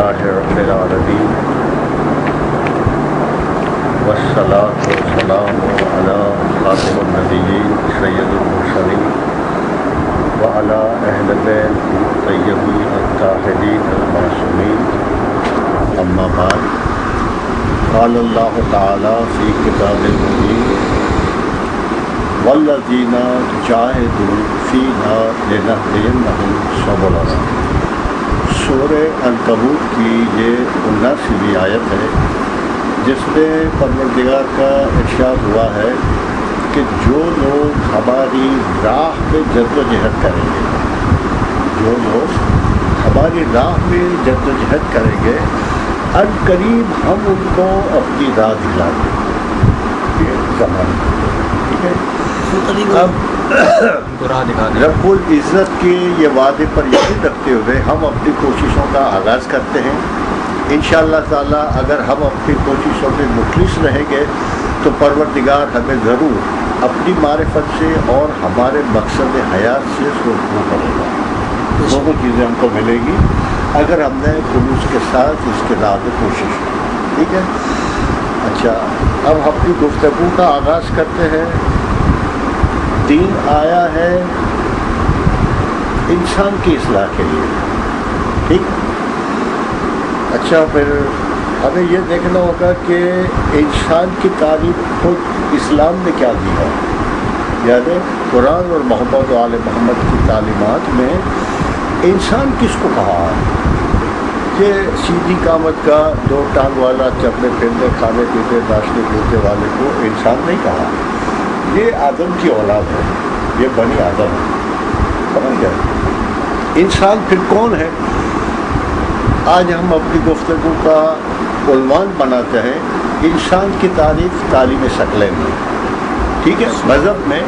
للہ رب العالمین والصلاۃ والسلام علی خاتم النبیین سید المرسلین وعلی اہل بیت الطیبین الطاہرین المعصومین، اما بعد، قال اللہ تعالی فی کتاب المبین والذین جاہدوا فینا لنہدینہم سبلنا۔ سورہ عنکبوت کی یہ 19ویں آیت ہے، جس میں پروردگار کا ارشاد ہوا ہے کہ جو لوگ ہماری راہ میں جد و جہد کریں گے، جو لوگ ہماری راہ میں جد و جہد کریں گے، ان قریب ہم ان کو اپنی راہ دلا دیں گے۔ یہ زمان ٹھیک ہے۔ اب رب العزت کے یہ وعدے پر یقین رکھتے ہوئے ہم اپنی کوششوں کا آغاز کرتے ہیں۔ انشاءاللہ تعالی اگر ہم اپنی کوششوں میں مخلص رہیں گے تو پروردگار ہمیں ضرور اپنی معرفت سے اور ہمارے مقصد حیات سے سرخرو کرے گا۔ دونوں چیزیں ہم کو ملے گی اگر ہم نے خلوص کے ساتھ اس کے راہ میں کوشش کی۔ ٹھیک ہے۔ اچھا، اب اپنی گفتگو کا آغاز کرتے ہیں۔ دین آیا ہے انسان کی اصلاح کے لیے، ٹھیک۔ اچھا، پھر ہمیں یہ دیکھنا ہوگا کہ انسان کی تعریف خود اسلام نے کیا دی ہے، یعنی قرآن اور محمد و آل محمد کی تعلیمات میں انسان کس کو کہا ہے؟ یہ سیدھی قامت کا دو ٹانگ والا چلنے پھرنے کھانے پینے ناشتے پیتے والے کو انسان نہیں کہا۔ یہ آدم کی اولاد ہے، یہ بنی آدم ہے، سمجھ گئے؟ انسان پھر کون ہے؟ آج ہم اپنی گفتگو کا عنوان بناتے ہیں انسان کی تعریف تعلیم ثقلین میں، ٹھیک ہے۔ مذہب میں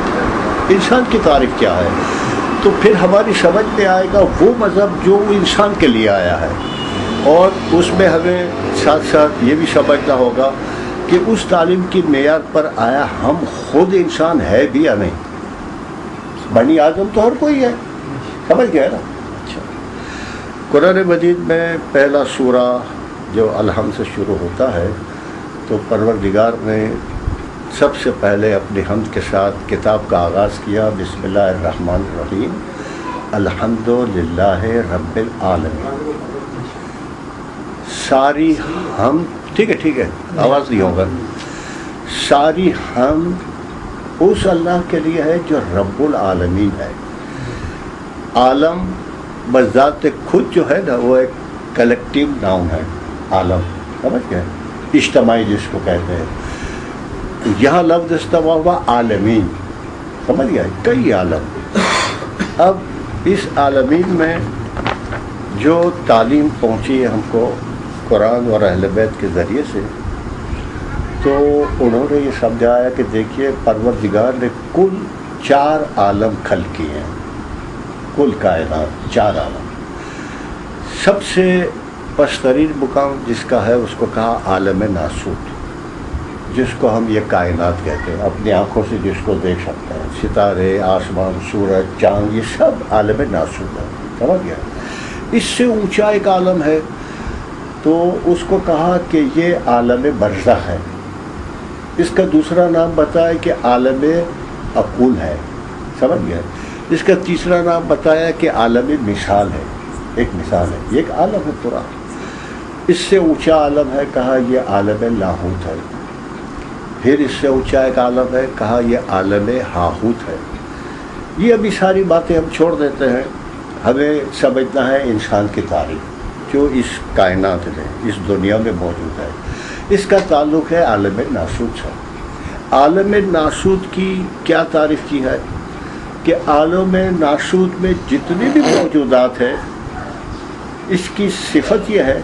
انسان کی تعریف کیا ہے، تو پھر ہماری سمجھ میں آئے گا وہ مذہب جو انسان کے لیے آیا ہے، اور اس میں ہمیں ساتھ ساتھ یہ بھی سمجھنا ہوگا کہ اس تعلیم کی معیار پر آیا ہم خود انسان ہے بھی یا نہیں۔ بنی آدم تو ہر کوئی ہے، سمجھ گئے نا؟ اچھا، قرآن مجید میں پہلا سورہ جو الحمد سے شروع ہوتا ہے، تو پروردگار نے سب سے پہلے اپنی حمد کے ساتھ کتاب کا آغاز کیا۔ بسم اللہ الرحمن الرحیم، الحمد للہ رب العالمین۔ ساری حمد، ٹھیک ہے، آواز نہیں ہوگا، ساری حمد اس اللہ کے لیے ہے جو رب العالمین ہے۔ عالم بذات خود جو ہے نا، وہ ایک کلیکٹیو ناؤن ہے، عالم، سمجھ گئے؟ اجتماعی جس کو کہتے ہیں۔ یہاں لفظ استعمال ہوا عالمین، سمجھ گئے؟ کئی عالم۔ اب اس عالمین میں جو تعلیم پہنچی ہے ہم کو قرآن اور اہل بیت کے ذریعے سے، تو انہوں نے یہ سمجھایا کہ دیکھیے پروردگار نے کل 4 عالم خلق کیے ہیں، کل کائنات 4 عالم۔ سب سے پسترین مقام جس کا ہے اس کو کہا عالم ناسوت، جس کو ہم یہ کائنات کہتے ہیں، اپنی آنکھوں سے جس کو دیکھ سکتے ہیں، ستارے، آسمان، سورج، چاند، یہ سب عالم ناسوت ہے، سمجھ گیا؟ اس سے اونچا ایک عالم ہے تو اس کو کہا کہ یہ عالم برزخ ہے۔ اس کا دوسرا نام بتایا کہ عالم عقول ہے، سمجھ گئے؟ اس کا تیسرا نام بتایا کہ عالم مثال ہے، ایک مثال ہے، یہ ایک عالم ہے پورا۔ اس سے اونچا عالم ہے، کہا یہ عالم لاہوت ہے۔ پھر اس سے اونچا ایک عالم ہے، کہا یہ عالم ہاہوت ہے۔ یہ ابھی ساری باتیں ہم چھوڑ دیتے ہیں، ہمیں سمجھنا ہے انسان کی تعریف جو اس کائنات میں، اس دنیا میں موجود ہے۔ اس کا تعلق ہے عالم ناسوت سے۔ عالم ناسوت کی کیا تعریف کی ہے کہ عالم ناسوت میں جتنی بھی موجودات ہیں، اس کی صفت یہ ہے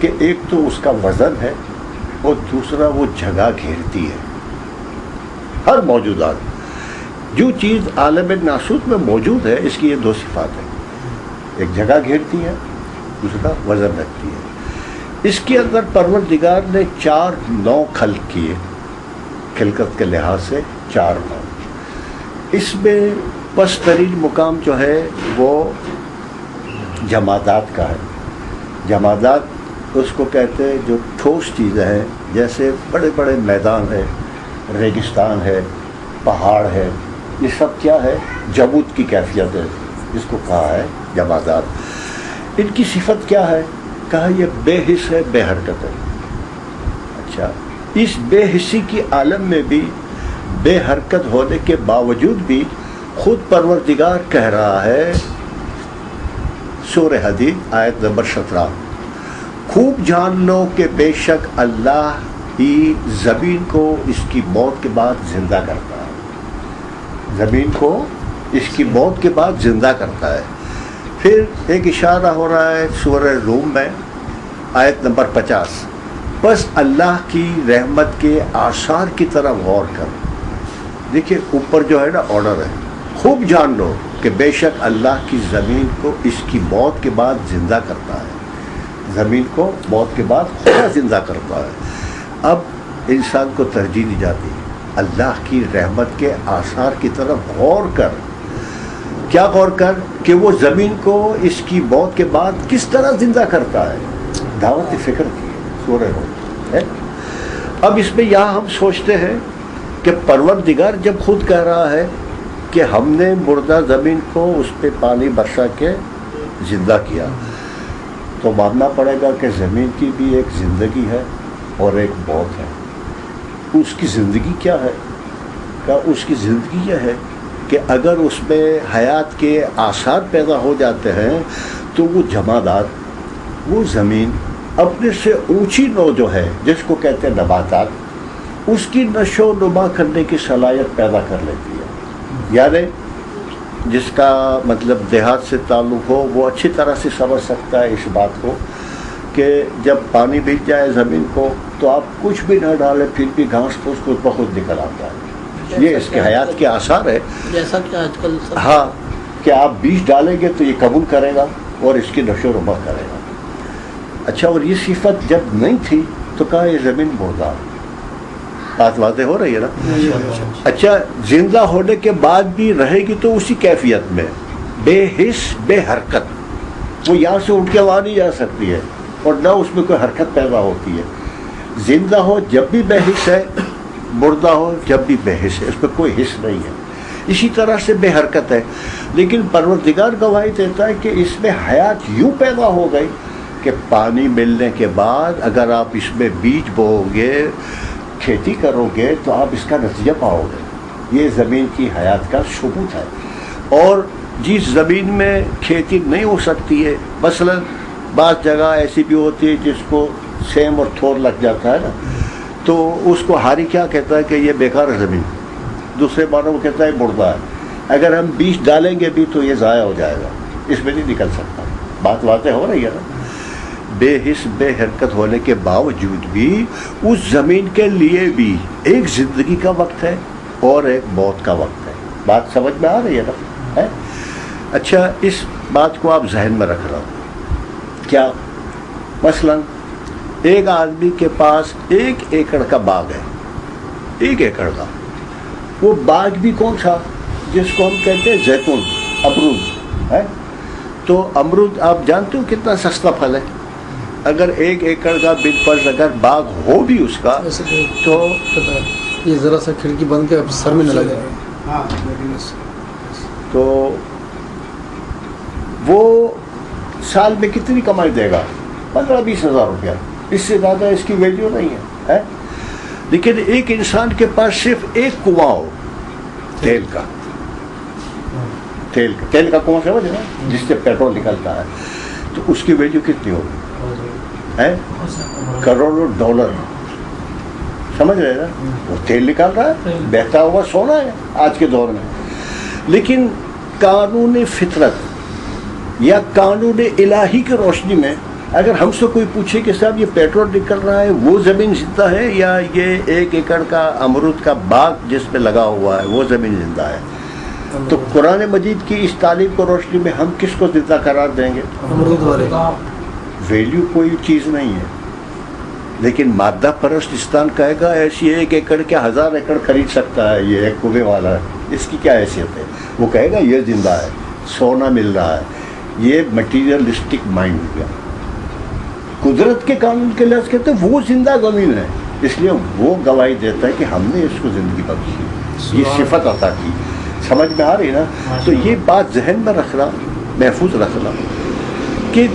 کہ ایک تو اس کا وزن ہے اور دوسرا وہ جگہ گھیرتی ہے۔ ہر موجودات، جو چیز عالم ناسوت میں موجود ہے، اس کی یہ 2 صفات ہیں، ایک جگہ گھیرتی ہے، دوسرا وزن رکھتی ہے۔ اس کے اندر پروردگار نے 4 نوع خلق کیے، خلقت کے لحاظ سے 4 نوع۔ اس میں پست ترین مقام جو ہے وہ جمادات کا ہے۔ جمادات اس کو کہتے ہیں جو ٹھوس چیزیں ہیں، جیسے بڑے بڑے میدان ہے، ریگستان ہے، پہاڑ ہے، یہ سب کیا ہے؟ جمود کی کیفیت ہے، جس کو کہا ہے جمادات۔ ان کی صفت کیا ہے؟ کہا یہ بے حس ہے، بے حرکت ہے۔ اچھا، اس بے حسی کی عالم میں بھی بے حرکت ہونے کے باوجود بھی خود پروردگار کہہ رہا ہے، سورہ حدید آیت نمبر 17، خوب جان لو کہ بے شک اللہ ہی زمین کو اس کی موت کے بعد زندہ کرتا ہے، زمین کو اس کی موت کے بعد زندہ کرتا ہے۔ پھر ایک اشارہ ہو رہا ہے سورہ روم میں آیت نمبر 50، بس اللہ کی رحمت کے آثار کی طرف غور کر۔ دیکھیے اوپر جو ہے نا آرڈر ہے، خوب جان لو کہ بے شک اللہ کی زمین کو اس کی موت کے بعد زندہ کرتا ہے، زمین کو موت کے بعد خدا زندہ کرتا ہے۔ اب انسان کو ترجیح دی جاتی ہے، اللہ کی رحمت کے آثار کی طرف غور کر۔ کیا غور کر؟ کہ وہ زمین کو اس کی موت کے بعد کس طرح زندہ کرتا ہے۔ دعوت فکر کی سورہ روم ہے۔ اب اس میں یہاں ہم سوچتے ہیں کہ پروردگار جب خود کہہ رہا ہے کہ ہم نے مردہ زمین کو اس پہ پانی برسا کے زندہ کیا، تو ماننا پڑے گا کہ زمین کی بھی ایک زندگی ہے اور ایک موت ہے۔ اس کی زندگی کیا ہے؟ کیا اس کی زندگی یہ ہے کہ اگر اس میں حیات کے آثار پیدا ہو جاتے ہیں تو وہ جمادات، وہ زمین اپنے سے اونچی نو جو ہے جس کو کہتے ہیں نباتات، اس کی نشو و نما کرنے کی صلاحیت پیدا کر لیتی ہے۔ یعنی جس کا مطلب دیہات سے تعلق ہو وہ اچھی طرح سے سمجھ سکتا ہے اس بات کو کہ جب پانی بھیگ جائے زمین کو تو آپ کچھ بھی نہ ڈالیں پھر بھی گھاس پھوس خود بخود نکل آتا ہے۔ یہ اس کے حیات کے آثار ہے، جیسا کہ آج کل ہاں، کہ آپ بیج ڈالیں گے تو یہ قبول کرے گا اور اس کی نشو و نما کرے گا۔ اچھا، اور یہ صفت جب نہیں تھی تو کہا یہ زمین مردہ۔ بات واضح ہو رہی ہے نا؟ اچھا، زندہ ہونے کے بعد بھی رہے گی تو اسی کیفیت میں، بے حس بے حرکت۔ وہ یہاں سے اٹھ کے وہاں نہیں جا سکتی ہے اور نہ اس میں کوئی حرکت پیدا ہوتی ہے۔ زندہ ہو جب بھی بے حس ہے، مردہ ہو جب بھی بے حس ہے، اس میں کوئی حس نہیں ہے۔ اسی طرح سے بے حرکت ہے، لیکن پروردگار گواہی دیتا ہے کہ اس میں حیات یوں پیدا ہو گئی کہ پانی ملنے کے بعد اگر آپ اس میں بیج بو گے، کھیتی کرو گے تو آپ اس کا نتیجہ پاؤ گے۔ یہ زمین کی حیات کا ثبوت ہے۔ اور جس زمین میں کھیتی نہیں ہو سکتی ہے، مثلا بعض جگہ ایسی بھی ہوتی ہے جس کو سیم اور تھور لگ جاتا ہے نا، تو اس کو ہاری کیا کہتا ہے کہ یہ بیکار ہے زمین، دوسرے معنوں میں کہتا ہے مردہ ہے۔ اگر ہم بیج ڈالیں گے بھی تو یہ ضائع ہو جائے گا، اس میں نہیں نکل سکتا۔ بات واضح ہو رہی ہے نا؟ بے حس بے حرکت ہونے کے باوجود بھی اس زمین کے لیے بھی ایک زندگی کا وقت ہے اور ایک موت کا وقت ہے۔ بات سمجھ میں آ رہی ہے نا؟ اچھا، اس بات کو آپ ذہن میں رکھ رہا ہوں۔ کیا مثلا ایک آدمی کے پاس 1 ایکڑ کا باغ ہے، 1 ایکڑ کا، وہ باغ بھی کون سا؟ جس کو ہم کہتے ہیں زیتون، امرود ہے۔ تو امرود آپ جانتے ہو کتنا سستا پھل ہے؟ اگر 1 ایکڑ کا بالفرض اگر باغ ہو بھی اس کا تو یہ ذرا سا کھڑکی بند کے سر میں نہ لگے، تو وہ سال میں کتنی کمائی دے گا؟ 15-20 ہزار روپیہ، اس سے زیادہ اس کی ویلیو نہیں ہے۔ لیکن ایک انسان کے پاس صرف 1 کنواں ہو تیل کا، تیل کا کنواں سمجھ نا، جس سے پیٹرول نکلتا ہے، تو اس کی ویلیو کتنی ہوگی؟ کروڑوں ڈالر، سمجھ رہے نا؟ وہ تیل نکال رہا ہے، بہتا ہوا سونا ہے آج کے دور میں۔ لیکن قانون فطرت یا قانون الہی کی روشنی میں اگر ہم سے کوئی پوچھے کہ صاحب یہ پیٹرول نکل رہا ہے، وہ زمین زندہ ہے یا یہ 1 ایکڑ کا امرود کا باغ جس پہ لگا ہوا ہے وہ زمین زندہ ہے، تو قرآن مجید کی اس تعلیم کو روشنی میں ہم کس کو زندہ قرار دیں گے؟ امرود والے۔ ویلیو کوئی چیز نہیں ہے، لیکن مادہ پرستستان کہے گا ایسی 1 ایکڑ کے 1000 ایکڑ خرید سکتا ہے، یہ ایک کنویں والا ہے، اس کی کیا حیثیت ہے؟ وہ کہے گا یہ زندہ ہے، سونا مل رہا ہے۔ یہ مٹیریلسٹک مائنڈ ہو گیا، قدرت کے قانون کے لحاظ کہتے ہیں وہ زندہ زمین ہے، اس لیے وہ گواہی دیتا ہے کہ ہم نے اس کو زندگی بخشی، یہ صفت عطا کی۔ سمجھ میں آ رہی نا؟ تو یہ بات ذہن میں رکھنا، محفوظ رکھنا کہ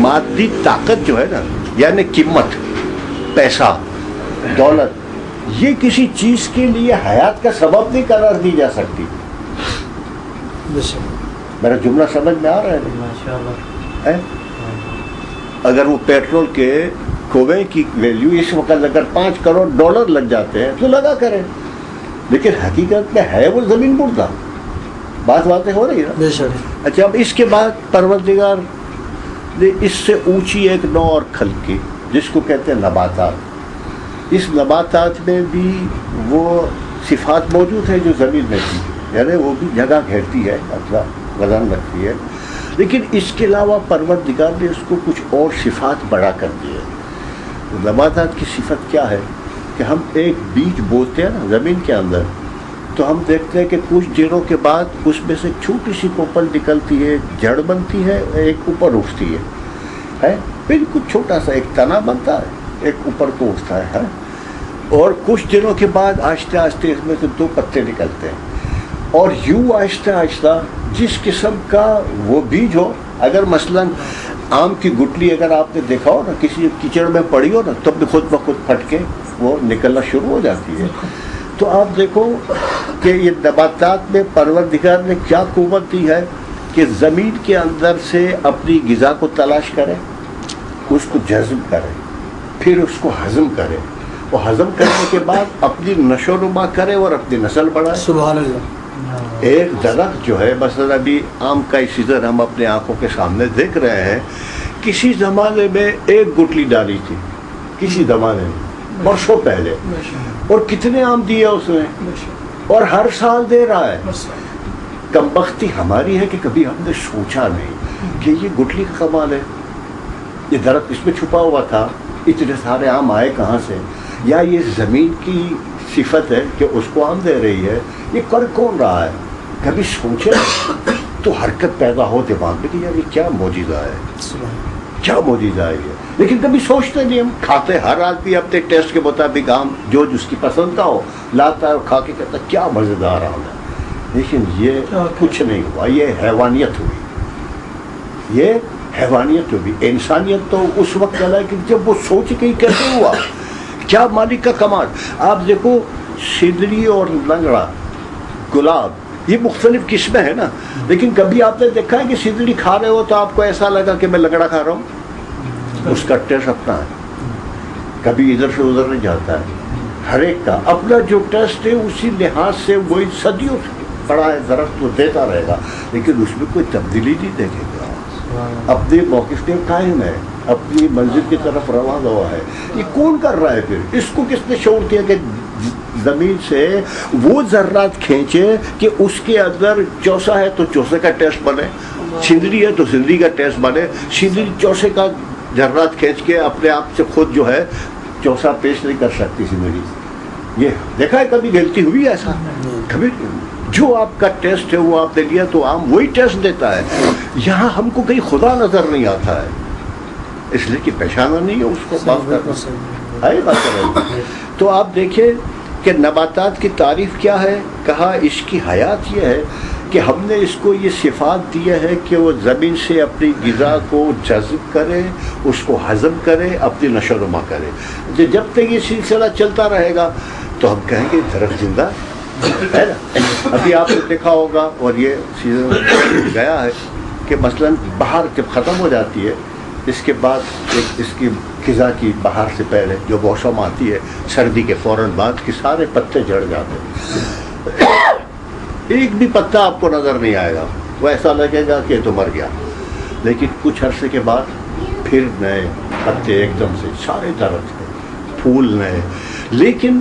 مادی طاقت جو ہے نا، یعنی قیمت، پیسہ، دولت، یہ کسی چیز کے لیے حیات کا سبب نہیں قرار دی جا سکتی۔ میرا جملہ سمجھ میں آ رہا ہے؟ اگر وہ پیٹرول کے کوے کی ویلیو اس وقت اگر $5 کروڑ لگ جاتے ہیں تو لگا کریں، لیکن حقیقت میں ہے وہ زمین مردہ۔ بات واضح ہو رہی ہے نا؟ اچھا، اب اس کے بعد پروردگار نے اس سے اونچی ایک نوع اور خلق کی جس کو کہتے ہیں نباتات۔ اس نباتات میں بھی وہ صفات موجود ہے جو زمین میں تھی، یعنی وہ بھی جگہ گھیرتی ہے، اپنا وزن رکھتی ہے، لیکن اس کے علاوہ پروردگار نے اس کو کچھ اور صفات بڑا کر دی ہے۔ نباتات کی صفت کیا ہے کہ ہم ایک بیج بوتے ہیں نا زمین کے اندر، تو ہم دیکھتے ہیں کہ کچھ دنوں کے بعد اس میں سے چھوٹی سی کوپل نکلتی ہے، جڑ بنتی ہے، ایک اوپر اٹھتی ہے، بالکل چھوٹا سا ایک تنا بنتا ہے، ایک اوپر کو اٹھتا ہے، اور کچھ دنوں کے بعد آہستہ آہستہ اس میں سے 2 پتے نکلتے ہیں، اور یوں آہستہ آہستہ جس قسم کا وہ بیج ہو، اگر مثلاً آم کی گٹلی اگر آپ نے دیکھا ہو نا، کسی کیچڑ میں پڑی ہو نا، تب بھی خود بخود پھٹ کے وہ نکلنا شروع ہو جاتی ہے۔ تو آپ دیکھو کہ یہ نباتات میں پروردگار نے کیا قوت دی ہے کہ زمین کے اندر سے اپنی غذا کو تلاش کرے، اس کو جذب کرے، پھر اس کو ہضم کرے، اور ہضم کرنے کے بعد اپنی نشو و نما کرے اور اپنی نسل بڑھائے۔ سبحان اللہ۔ ایک درخت جو ہے، مثلا ابھی آم کا سیزن ہم اپنے آنکھوں کے سامنے دیکھ رہے ہیں، کسی زمانے میں ایک گٹلی ڈالی تھی، کسی زمانے میں برسوں پہلے، اور کتنے آم دیے اس نے، اور ہر سال دے رہا ہے۔ کمبختی ہماری ہے کہ کبھی ہم نے سوچا نہیں کہ یہ گٹلی کا کمال ہے، یہ درخت اس میں چھپا ہوا تھا، اتنے سارے آم آئے کہاں سے، یا یہ زمین کی صفت ہے کہ اس کو آم دے رہی ہے، یہ کر کون رہا ہے؟ کبھی سوچے تو حرکت پیدا ہو دماغ میں کہ یار یہ کیا معجزہ ہے، کیا معجزہ ہے یہ، لیکن کبھی سوچتے نہیں۔ ہم کھاتے، ہر آدمی اپنے ٹیسٹ کے مطابق آم جو جس کی پسند کا ہو لاتا ہے اور کھا کے کہتا ہے کیا مزیدار آم ہے، لیکن یہ کچھ نہیں ہوا، یہ حیوانیت ہوئی، یہ حیوانیت ہوئی۔ انسانیت تو اس وقت چلا کہ جب وہ سوچ کے ہی کیسے ہوا، کیا مالک کا کمال۔ آپ دیکھو سدری اور لنگڑا، گلاب، یہ مختلف قسمیں ہیں نا، لیکن کبھی آپ نے دیکھا ہے کہ سدری کھا رہے ہو تو آپ کو ایسا لگا کہ میں لنگڑا کھا رہا ہوں؟ اس کا ٹیسٹ اپنا ہے، کبھی ادھر سے ادھر نہیں جاتا ہے، ہر ایک کا اپنا جو ٹیسٹ ہے اسی لحاظ سے وہی صدیوں سے پڑا ہے درخت، وہ دیتا رہے گا، لیکن اس میں کوئی تبدیلی نہیں دیکھے گا، اپنے موقف کے قائم ہے، اپنی منزل کی طرف رواں ہوا ہے۔ یہ کون کر رہا ہے پھر؟ اس کو کس نے شعور دیا کہ زمین سے وہ ذرات کھینچے کہ اس کے اندر چوسا ہے تو چوسے کا ٹیسٹ بنے، سندری ہے تو سندری کا ٹیسٹ بنے، سندری چوسے کا ذرات کھینچ کے اپنے آپ سے خود جو ہے چوسا پیش نہیں کر سکتی سندری۔ یہ دیکھا ہے کبھی غلطی ہوئی ایسا؟ کبھی جو آپ کا ٹیسٹ ہے وہ آپ نے لیا تو عام وہی ٹیسٹ دیتا ہے۔ یہاں ہم کو کہیں خدا نظر نہیں آتا ہے، اس لیے کہ پہچانا نہیں ہے اس کو، بات کرنا ہے بات کرنا۔ تو آپ دیکھیں کہ نباتات کی تعریف کیا ہے، کہا اس کی حیات یہ ہے کہ ہم نے اس کو یہ صفات دی ہے کہ وہ زمین سے اپنی غذا کو جذب کرے، اس کو ہضم کرے، اپنی نشو و نما کرے۔ جب تک یہ سلسلہ چلتا رہے گا تو ہم کہیں گے درخت زندہ ہے نا۔ ابھی آپ نے دیکھا ہوگا اور یہ سیزن گیا ہے کہ مثلاً بہار جب ختم ہو جاتی ہے، اس کے بعد ایک اس کی خزاں کی بہار سے پہلے جو موسم آتی ہے سردی کے فوراً بعد، کہ سارے پتے جھڑ جاتے ہیں، ایک بھی پتا آپ کو نظر نہیں آئے گا، وہ ایسا لگے گا کہ تو مر گیا، لیکن کچھ عرصے کے بعد پھر نئے پتے ایک دم سے، سارے درخت پھول نئے۔ لیکن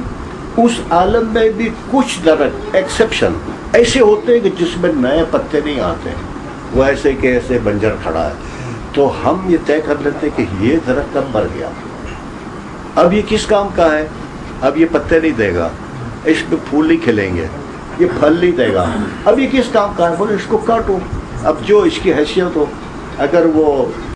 اس عالم میں بھی کچھ درخت ایکسیپشن ایسے ہوتے ہیں کہ جس میں نئے پتے نہیں آتے، وہ ایسے کہ ایسے بنجر کھڑا ہے، تو ہم یہ طے کر لیتے کہ یہ درخت اب مر گیا، اب یہ کس کام کا ہے، اب یہ پتے نہیں دے گا، اس میں پھول نہیں کھلیں گے، یہ پھل نہیں دے گا، اب یہ کس کام کا ہے، بولے اس کو کاٹو، اب جو اس کی حیثیت ہو، اگر وہ